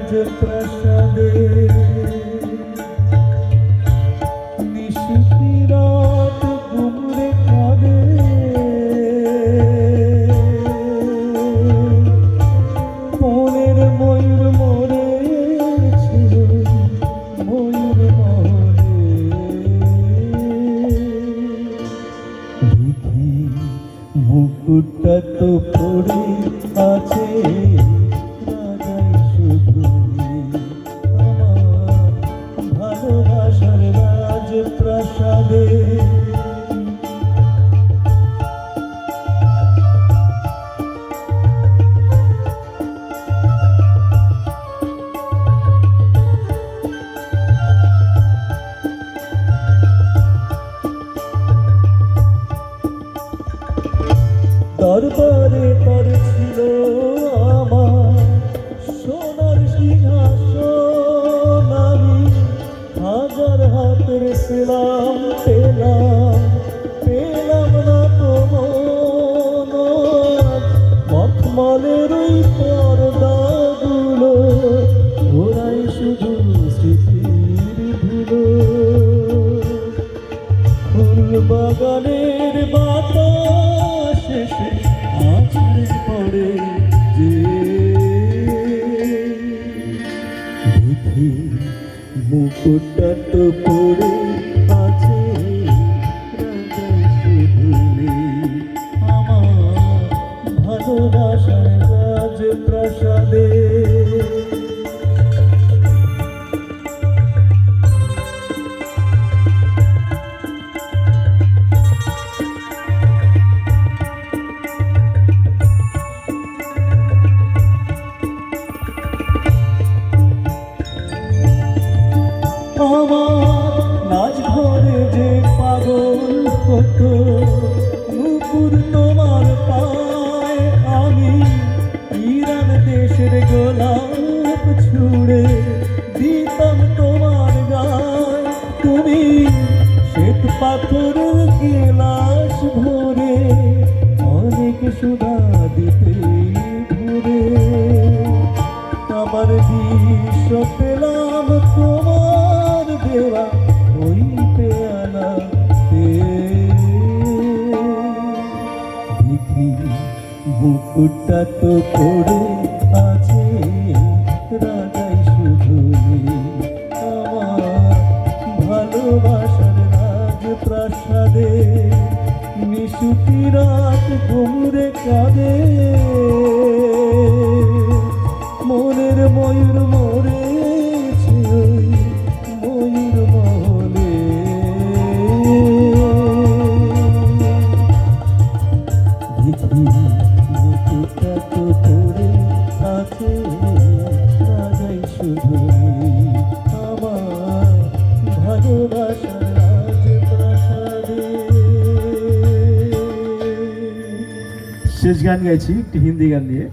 রাজপ্রাসাদে নিশিতি রাত ঘুমরে কাঁদে মনের ময়ূর মরেছিল ময়ূর মরে দেখি মুকুটটা তো পড়ে আছে রাজাই শুধু আমার ভালোবাসার রাজপ্রাসাদে দরবারে তার ছিল আমার সোনার সিংহাসন আমি হাজার হাতের সেলাম পেলাম না তো মখমলের ওই পর্দাগুলো ওরাই শুধু স্মৃতির ধুলো ফুল বাগানের বাতাস শেষে আছড়ে পড়ে যে দেখি মুকুটটা তো পড়ে আছে রাজাই শুধু নেই আমার ভালোবাসার রাজপ্রাসাদে আমার নাচ ঘরে যে পাগল হতো নুপুর তোমার পায় আমি ইরান দেশের গোলাপ ছুঁড়ে দিতাম তোমার গায় তুমি শ্বেত পাথরের গেলাস ভরে অনেক সুধা দিতে ঘুরে আমার বিশ্ব পেলাম তোমার দেওয়া ওই পেয়ালাতে দেখি মুকুটটা তো পড়ে আছে রাজাই শুধু আমার ভালোবাসার রাজপ্রাসাদে নিশুতি রাত ঘুমরে কাঁদে মনের ময়ূর মরেছে ময়ূর মহলে দেখি মুকুটটা তো পড়ে আছে রাজাই শুধু আমার ভালোবাসার রাজপ্রাসাদে। শেষ গান গাইছি একটি হিন্দি গান দিয়ে।